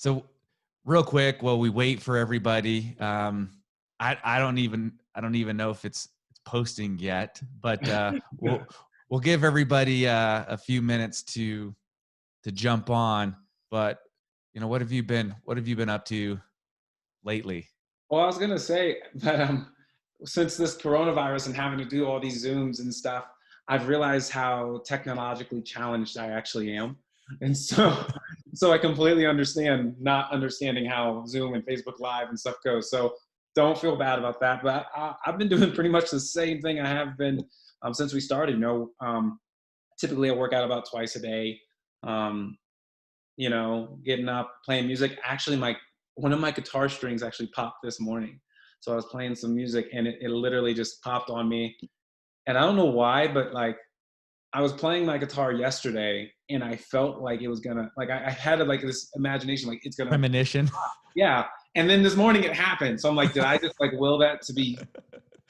So real quick, while we wait for everybody, I don't even know if it's posting yet, but we'll give everybody a few minutes to jump on. But what have you been up to lately? Well, I was gonna say that since this coronavirus and having to do all these Zooms and stuff, I've realized how technologically challenged I actually am, and so I completely understand not understanding how Zoom and Facebook Live and stuff goes. So don't feel bad about that. But I've been doing pretty much the same thing I have been since we started. Typically I work out about twice a day. Um, Getting up, playing music. Actually, one of my guitar strings actually popped this morning. So I was playing some music and it literally just popped on me. And I don't know why, but like I was playing my guitar yesterday and I felt like it was gonna, like I had like this imagination, like it's gonna, Premonition. yeah. And then this morning it happened. So I'm like, did I just like will that to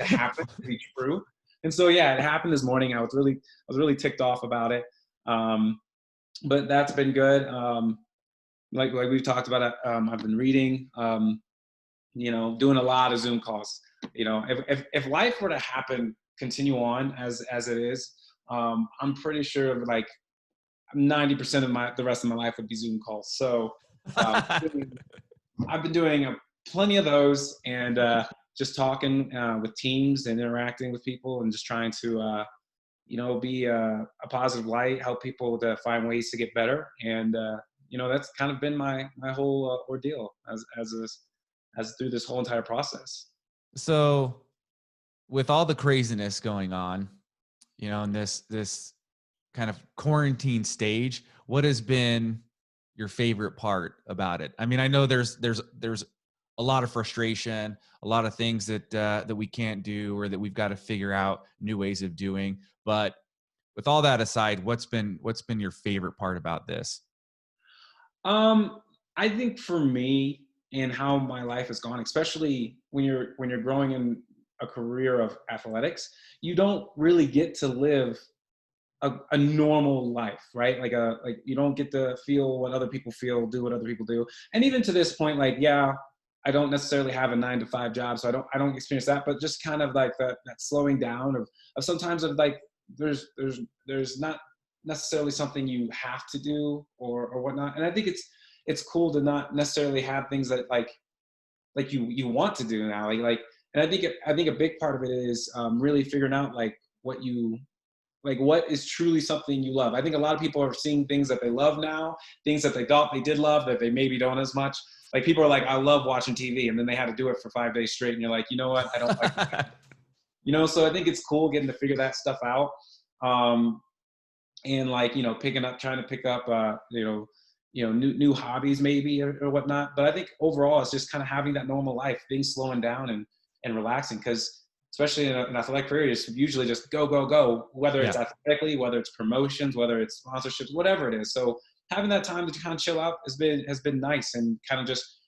happen, to be true? And so, yeah, it happened this morning. I was really ticked off about it. But that's been good. Like we've talked about it, I've been reading, doing a lot of Zoom calls. If life were to continue on as it is, I'm pretty sure like 90% of the rest of my life would be Zoom calls. So I've been doing plenty of those and just talking with teams and interacting with people and just trying to be a positive light, help people to find ways to get better. And, that's kind of been my whole ordeal as through this whole entire process. So with all the craziness going on, in this kind of quarantine stage, what has been your favorite part about it? I mean, I know there's a lot of frustration, a lot of things that we can't do or that we've got to figure out new ways of doing. But with all that aside, what's been your favorite part about this? I think for me and how my life has gone, especially when you're growing in a career of athletics, you don't really get to live a normal life, right? Like you don't get to feel what other people feel, do what other people do. And even to this point, like, yeah, I don't necessarily have a 9-to-5 job, so I don't experience that, but just kind of like that slowing down of sometimes of like there's not necessarily something you have to do or whatnot. And I think it's cool to not necessarily have things that like you want to do now. And I think a big part of it is really figuring out like what is truly something you love. I think a lot of people are seeing things that they love now, things that they thought they did love that they maybe don't as much. Like people are like, I love watching TV, and then they had to do it for 5 days straight, and you're like, you know what? I don't like that. So I think it's cool getting to figure that stuff out. And like, trying to pick up, new hobbies maybe or whatnot. But I think overall it's just kind of having that normal life, things slowing down and relaxing. Because especially in an athletic career, it's usually just go, go, go, whether it's athletically, whether it's promotions, whether it's sponsorships, whatever it is. So having that time to kind of chill out has been nice and kind of just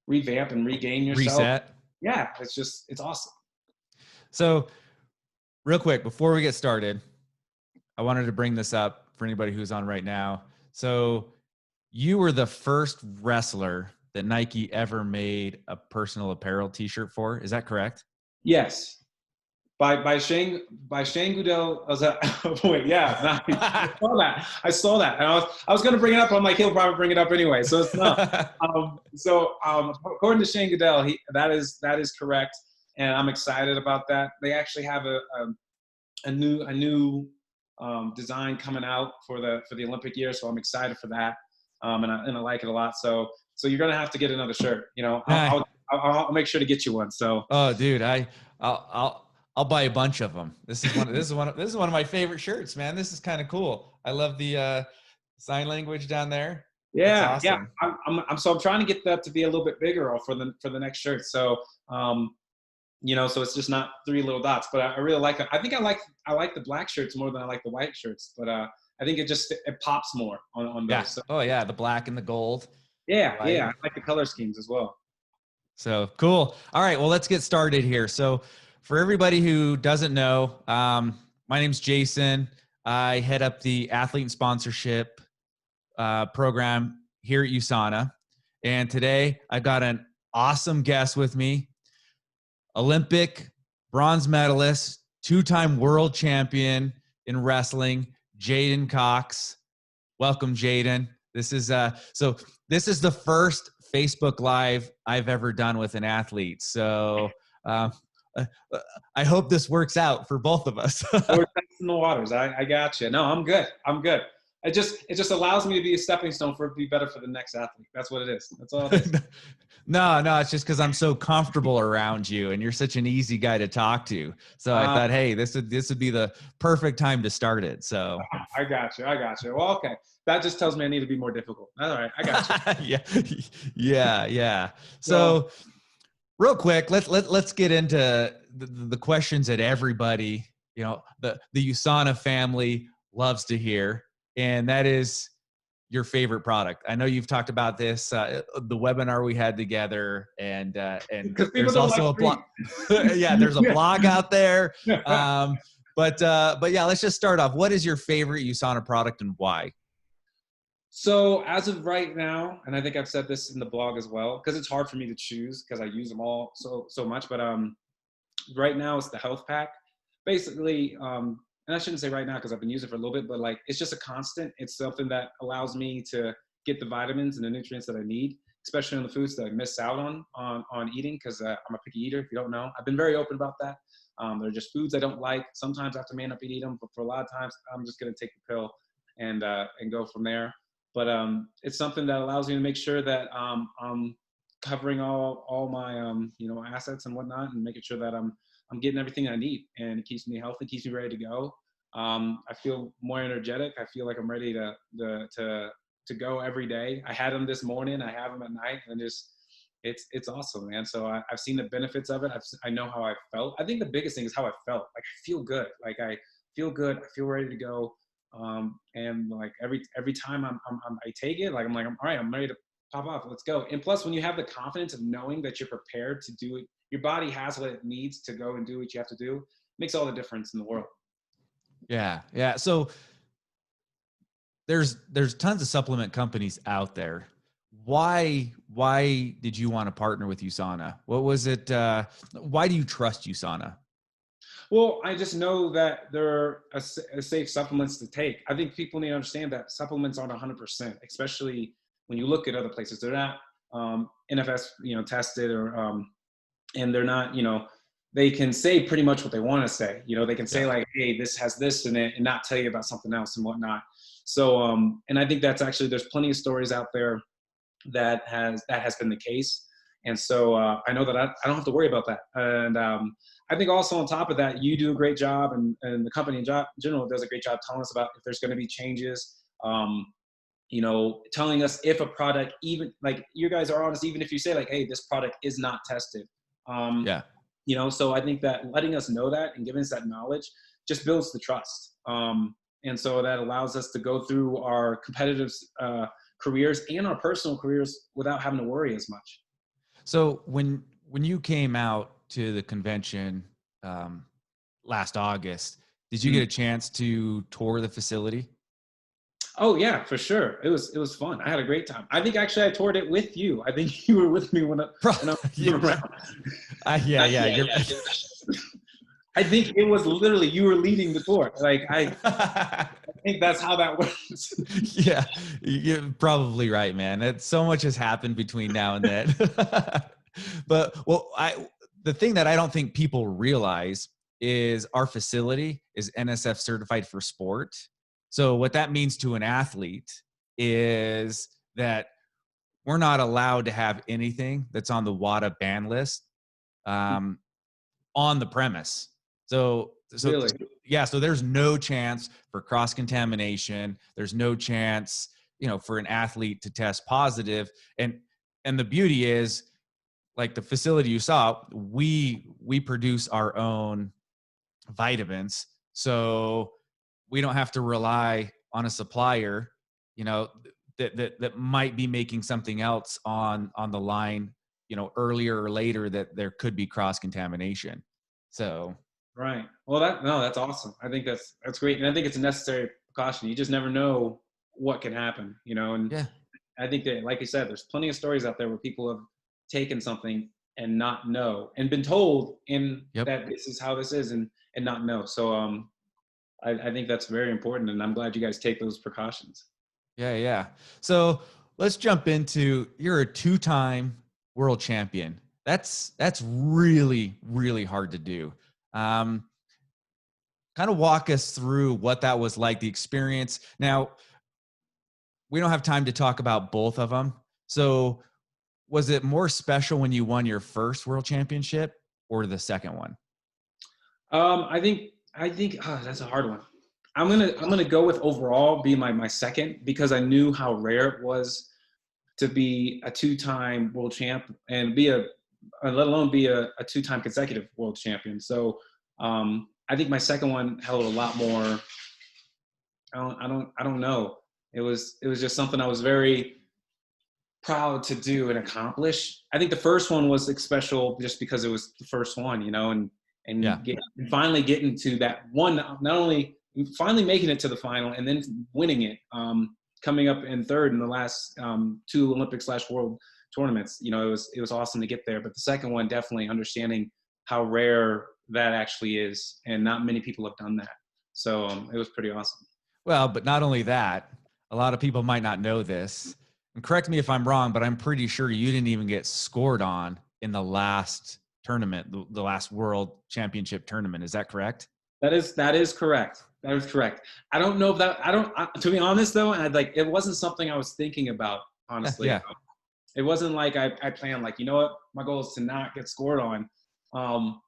revamp and regain yourself. Reset. Yeah, it's awesome. So real quick, before we get started, I wanted to bring this up for anybody who's on right now. So you were the first wrestler that Nike ever made a personal apparel t-shirt for. Is that correct? Yes. By Shane Goodell. I was like, wait, yeah, I saw that. And I was going to bring it up. I'm like, he'll probably bring it up anyway. So it's not. According to Shane Goodell, that is correct, and I'm excited about that. They actually have a new design coming out for the Olympic year, so I'm excited for that, and I like it a lot. So you're gonna have to get another shirt. I'll make sure to get you one. So. Oh, dude, I'll buy a bunch of them. This is one of my favorite shirts, man. This is kind of cool. I love the sign language down there. Yeah, awesome. Yeah. I'm trying to get that to be a little bit bigger for the next shirt. So, so it's just not 3 little dots. But I really like it. I think I like the black shirts more than I like the white shirts. But I think it pops more on those. Yeah. So, oh yeah, the black and the gold. Yeah, I like the color schemes as well. So cool. All right, well, let's get started here. So for everybody who doesn't know, my name's Jason. I head up the athlete and sponsorship program here at Usana. And today I got an awesome guest with me, Olympic bronze medalist, two-time world champion in wrestling, J'den Cox. Welcome, J'den. This is this is the first Facebook Live I've ever done with an athlete. So uh, uh, I hope this works out for both of us. We're testing the waters. I got you. No, I'm good. I'm good. It just allows me to be a stepping stone for it to be better for the next athlete. That's what it is. That's all it is. No, it's just because I'm so comfortable around you, and you're such an easy guy to talk to. So I thought, hey, this would be the perfect time to start it. So I got you. Well, okay. That just tells me I need to be more difficult. All right, I got you. yeah. So real quick, let's get into the questions that everybody, the Usana family loves to hear, and that is your favorite product. I know you've talked about this, the webinar we had together, and there's also a blog. Yeah, there's a blog out there. But yeah, let's just start off. What is your favorite Usana product and why? So as of right now, and I think I've said this in the blog as well, because it's hard for me to choose because I use them all so much. But right now it's the health pack. Basically, and I shouldn't say right now because I've been using it for a little bit, but like it's just a constant. It's something that allows me to get the vitamins and the nutrients that I need, especially on the foods that I miss out on eating because I'm a picky eater. If you don't know, I've been very open about that. They're just foods I don't like. Sometimes I have to man up and eat them, but for a lot of times I'm just gonna take the pill and go from there. But it's something that allows me to make sure that I'm covering all my assets and whatnot, and making sure that I'm getting everything I need, and it keeps me healthy, keeps me ready to go. I feel more energetic. I feel like I'm ready to go every day. I had them this morning. I have them at night, and it's awesome, man. So I've seen the benefits of it. I know how I felt. I think the biggest thing is how I felt. Like I feel good. Like I feel good. I feel ready to go. And like every time I take it, like I'm all right, I'm ready to pop off. Let's go. And plus, when you have the confidence of knowing that you're prepared to do it, your body has what it needs to go and do what you have to do. Makes all the difference in the world. Yeah. So there's tons of supplement companies out there. Why did you want to partner with Usana? What was it? Why do you trust Usana? Well, I just know that they're a safe supplements to take. I think people need to understand that supplements aren't 100%, especially when you look at other places. They're not NFS, tested, or and they're not, they can say pretty much what they want to say. They can say like, hey, this has this in it, and not tell you about something else and whatnot. So, and I think that's actually, there's plenty of stories out there that has been the case. And so I know that I don't have to worry about that. And I think also on top of that, you do a great job, and the company in general does a great job telling us about if there's going to be changes, telling us if a product, even like you guys are honest, even if you say like, hey, this product is not tested. So I think that letting us know that and giving us that knowledge just builds the trust. And so that allows us to go through our competitive careers and our personal careers without having to worry as much. So when you came out to the convention last August, did you get a chance to tour the facility? Oh yeah, for sure. It was fun. I had a great time. I think actually I toured it with you. I think you were with me when I was around. I think it was literally you were leading the tour. Like I think that's how that works. Yeah, you're probably right, man. So much has happened between now and then. But the thing that I don't think people realize is our facility is NSF certified for sport. So what that means to an athlete is that we're not allowed to have anything that's on the WADA ban list on the premise. So Really? Yeah, so there's no chance for cross-contamination. There's no chance, for an athlete to test positive. And the beauty is, like the facility you saw, we produce our own vitamins. So we don't have to rely on a supplier, that might be making something else on the line, earlier or later, that there could be cross-contamination. So right. Well, that's awesome. I think that's great, and I think it's a necessary precaution. You just never know what can happen, and yeah. I think that, like you said, there's plenty of stories out there where people have taken something and not know, and been told in Yep. that this is how this is, and not know. So I think that's very important, and I'm glad you guys take those precautions. Yeah, yeah. So let's jump into, you're a two-time world champion. That's really, really hard to do. Um, Kind of walk us through what that was like, the experience. Now, we don't have time to talk about both of them. So was it more special when you won your first world championship or the second one? I think that's a hard one. I'm gonna go with overall be my second, because I knew how rare it was to be a two-time world champ and be let alone be a two-time consecutive world champion. So I think my second one held a lot more. I don't know. It was just something I was very proud to do and accomplish. I think the first one was like special just because it was the first one, Yeah. and finally getting to that one. Not only finally making it to the final and then winning it, coming up in third in the last two Olympic/World tournaments. It was awesome to get there. But the second one, definitely understanding how rare that actually is, and not many people have done that. So it was pretty awesome. Well, but not only that, a lot of people might not know this. And correct me if I'm wrong, but I'm pretty sure you didn't even get scored on in the last tournament, the last world championship tournament. Is that correct? That is correct. That is correct. I don't know if that. To be honest though, it wasn't something I was thinking about. Honestly, Yeah. it wasn't like I planned. Like, you know what, my goal is to not get scored on. Um,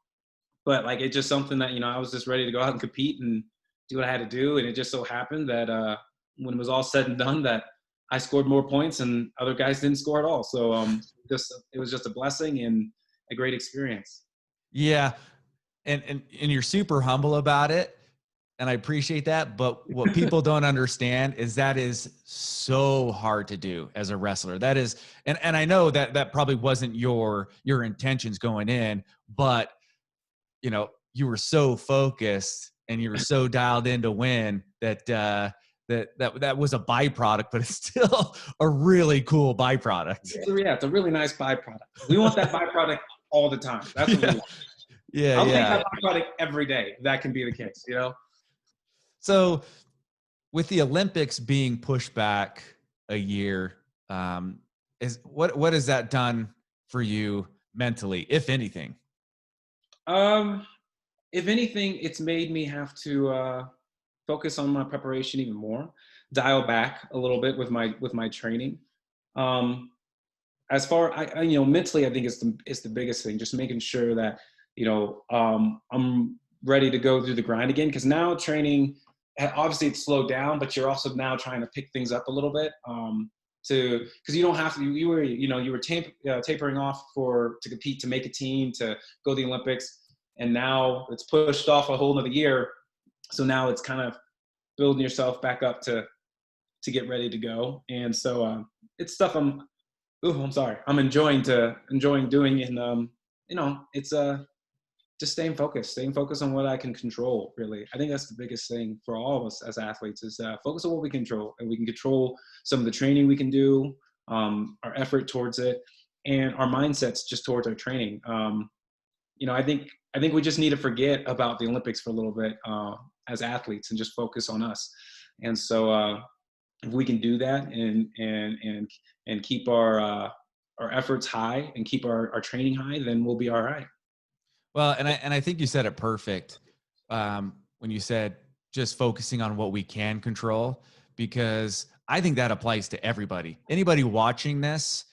but like it's just something that I was just ready to go out and compete and do what I had to do, and it just so happened that when it was all said and done, that I scored more points and other guys didn't score at all. So just it was just a blessing and a great experience. Yeah. And you're super humble about it. And I appreciate that. But what people don't understand is that is so hard to do as a wrestler. That is, and I know that that probably wasn't your intentions going in, but you were so focused and you were so dialed in to win that that was a byproduct, but it's still a really cool byproduct. Yeah, it's a really nice byproduct. We want that byproduct all the time. That's what we Yeah, want. yeah, I'll take yeah. that byproduct every day. If that can be the case. So with the Olympics being pushed back a year, is what has that done for you mentally, if anything? Um, if anything, it's made me have to focus on my preparation even more, dial back a little bit with my training. Um, as far mentally, I think it's the biggest thing. Just making sure that I'm ready to go through the grind again, because now training, obviously it's slowed down, but you're also now trying to pick things up a little bit. To Because you don't have to. You were tapering off to compete, to make a team, to go to the Olympics, and now it's pushed off a whole another year. So now it's kind of building yourself back up to get ready to go. And so it's stuff I'm sorry. I'm enjoying doing, and it's just staying focused on what I can control. Really, I think that's the biggest thing for all of us as athletes is focus on what we control, and we can control some of the training we can do, our effort towards it, and our mindsets just towards our training. I think we just need to forget about the Olympics for a little bit as athletes and just focus on us. And so if we can do that and keep our efforts high and keep our training high, then we'll be all right. Well, and I think you said it perfect when you said just focusing on what we can control, because I think that applies to everybody. Anybody watching this,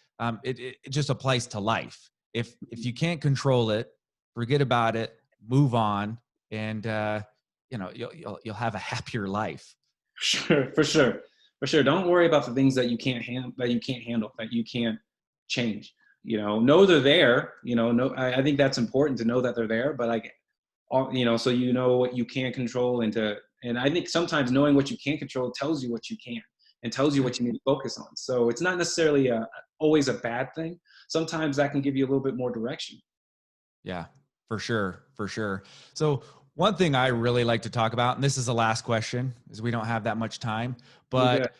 it just applies to life. If you can't control it, forget about it, move on, and you'll have a happier life. Sure, for sure, for sure. Don't worry about the things that you can't handle, that you can't change. Know they're there. No, I think that's important to know that they're there. But like, so you know what you can control, and I think sometimes knowing what you can't control tells you what you can, and tells you what you need to focus on. So it's not necessarily always a bad thing. Sometimes that can give you a little bit more direction. Yeah, for sure. For sure. So one thing I really like to talk about, and this is the last question, is we don't have that much time, You're good.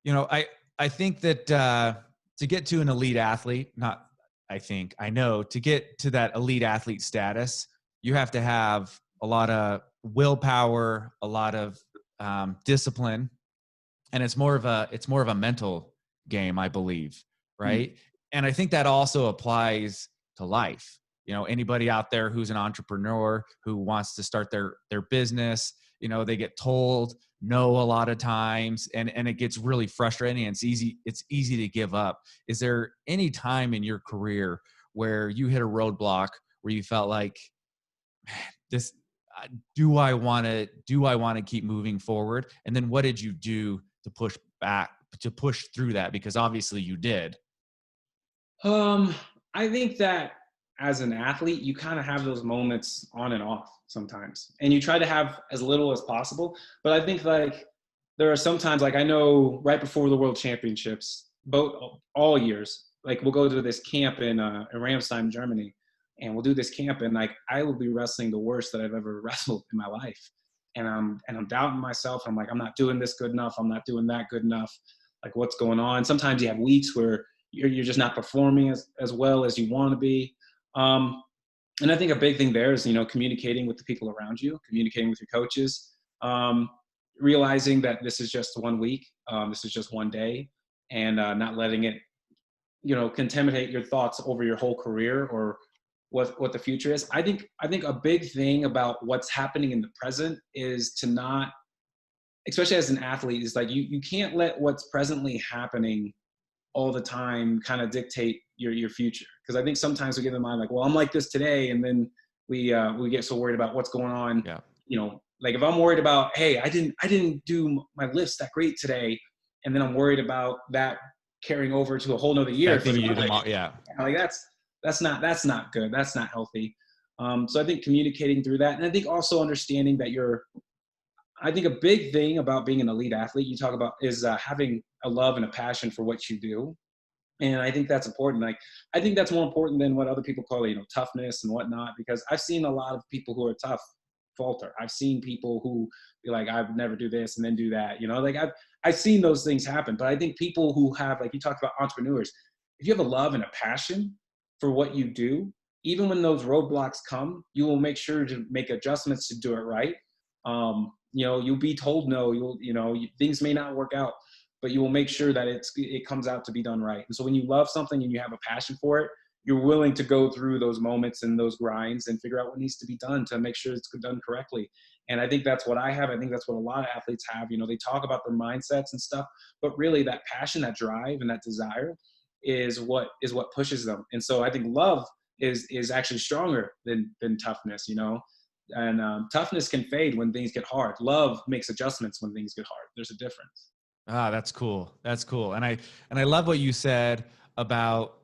but I I think that to get to an elite athlete, not I think, I know, to get to that elite athlete status, you have to have a lot of willpower, a lot of discipline, and it's more of a mental game, I believe, Mm. right? And I think that also applies to life. Anybody out there who's an entrepreneur who wants to start their business, they get told no a lot of times, and it gets really frustrating, and it's easy to give up. Is there any time in your career where you hit a roadblock where you felt like, this do I want to keep moving forward? And then what did you do to push through that? Because obviously you did. Um, I think that as an athlete, you kind of have those moments on and off sometimes, and you try to have as little as possible. But I think like there are sometimes, like I know right before the World Championships, both all years, like we'll go to this camp in Ramstein, Germany, and we'll do this camp, and like I will be wrestling the worst that I've ever wrestled in my life, and I'm doubting myself. I'm like, I'm not doing this good enough. I'm not doing that good enough. Like what's going on? Sometimes you have weeks where you're just not performing as well as you want to be. Um, and I think a big thing there is, communicating with the people around you, communicating with your coaches, um, realizing that this is just 1 week, this is just one day, and not letting it, contaminate your thoughts over your whole career or what the future is. I think a big thing about what's happening in the present is to not, especially as an athlete, is like you can't let what's presently happening all the time kind of dictate your future, because I think sometimes we get in mind like, well, I'm like this today, and then we get so worried about what's going on. Yeah. Like if I'm worried about, hey, I didn't do my lifts that great today, and then I'm worried about that carrying over to a whole nother year for Affecting the you Olympics. tomorrow. Yeah. Like that's not good. That's not healthy. So I think communicating through that, and I think also understanding that I think a big thing about being an elite athlete, you talk about, is having a love and a passion for what you do. And I think that's important. Like, I think that's more important than what other people call, toughness and whatnot, because I've seen a lot of people who are tough falter. I've seen people who be like, I would never do this and then do that. Like I've seen those things happen. But I think people who have, like you talked about entrepreneurs, if you have a love and a passion for what you do, even when those roadblocks come, you will make sure to make adjustments to do it right. You'll be told no, things may not work out, but you will make sure that it comes out to be done right. And so when you love something and you have a passion for it, you're willing to go through those moments and those grinds and figure out what needs to be done to make sure it's done correctly. And I think that's what I have. I think that's what a lot of athletes have. They talk about their mindsets and stuff, but really that passion, that drive, and that desire is what pushes them. And so I think love is actually stronger than toughness. And toughness can fade when things get hard. Love makes adjustments when things get hard. There's a difference. That's cool. That's cool. And I love what you said about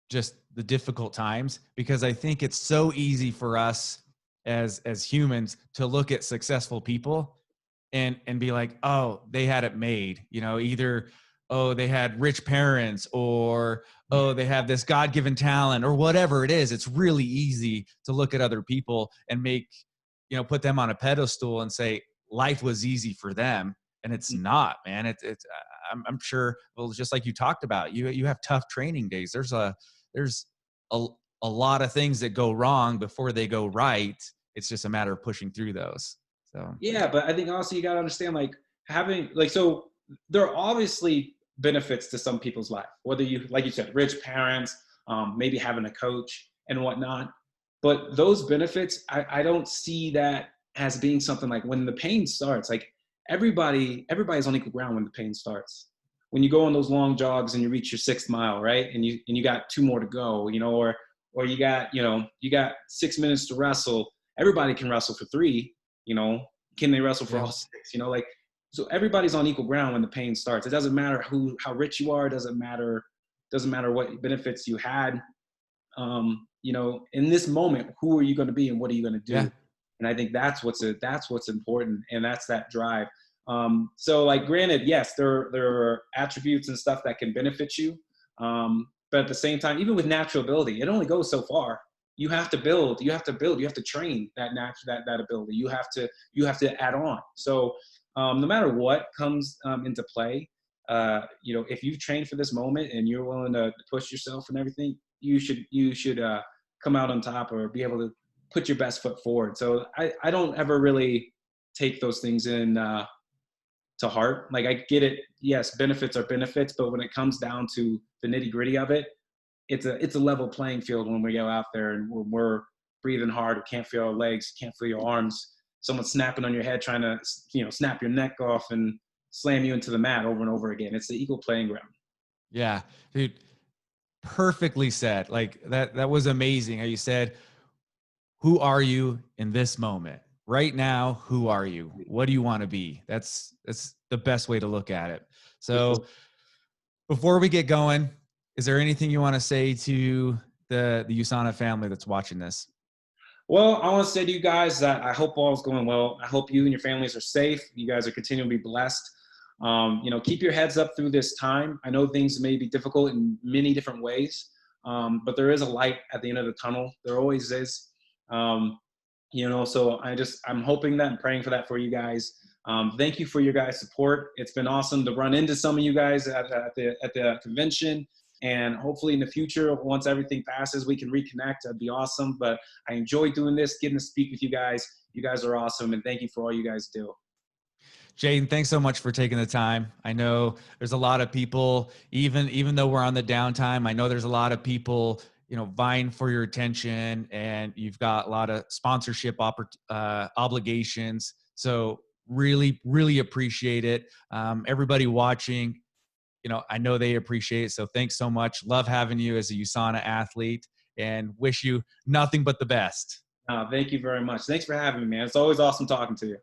just the difficult times, because I think it's so easy for us as humans to look at successful people and be like, oh, they had it made, either, oh, they had rich parents, or, oh, they have this God-given talent, or whatever it is. It's really easy to look at other people and put them on a pedestal and say life was easy for them. And it's not, man. I'm sure, well, just like you talked about, you have tough training days. There's a lot of things that go wrong before they go right. It's just a matter of pushing through those. So Yeah, but I think also you got to understand, like, having, like, so there are obviously benefits to some people's life, whether you, like you said, rich parents, maybe having a coach and whatnot. But those benefits, I don't see that as being something like when the pain starts. Like everybody's on equal ground when the pain starts. When you go on those long jogs and you reach your 6th mile, right, and you got 2 more to go, or you got 6 minutes to wrestle. Everybody can wrestle for 3. Can they wrestle for yeah. all 6? Like, so everybody's on equal ground when the pain starts. It doesn't matter how rich you are. It doesn't matter what benefits you had. In this moment, who are you going to be and what are you going to do? Yeah. And I think that's what's important, and that's that drive. So, like, granted, yes, there are attributes and stuff that can benefit you, but at the same time, even with natural ability, it only goes so far. You have to build. You have to train that ability. You have to add on. So, no matter what comes into play, if you've trained for this moment and you're willing to push yourself and everything, you should come out on top or be able to put your best foot forward. So I don't ever really take those things in to heart. Like, I get it. Yes, benefits are benefits, but when it comes down to the nitty gritty of it, it's a level playing field when we go out there and we're breathing hard. We can't feel our legs, can't feel your arms. Someone's snapping on your head, trying to snap your neck off and slam you into the mat over and over again. It's the equal playing ground. Yeah, dude, perfectly said. Like that was amazing how you said, who are you in this moment? Right now, who are you? What do you want to be? That's the best way to look at it. So before we get going, is there anything you want to say to the Usana family that's watching this? Well, I want to say to you guys that I hope all is going well. I hope you and your families are safe. You guys are continuing to be blessed. Keep your heads up through this time. I know things may be difficult in many different ways, but there is a light at the end of the tunnel. There always is. So I'm hoping that and praying for that for you guys. Thank you for your guys' support. It's been awesome to run into some of you guys at the convention. And hopefully in the future, once everything passes, we can reconnect. That'd be awesome. But I enjoy doing this, getting to speak with you guys. You guys are awesome. And thank you for all you guys do. J'den, thanks so much for taking the time. I know there's a lot of people, even though we're on the downtime, I know there's a lot of people, vying for your attention, and you've got a lot of sponsorship obligations. So really, really appreciate it. Everybody watching, I know they appreciate it. So thanks so much. Love having you as a USANA athlete, and wish you nothing but the best. Thank you very much. Thanks for having me, man. It's always awesome talking to you.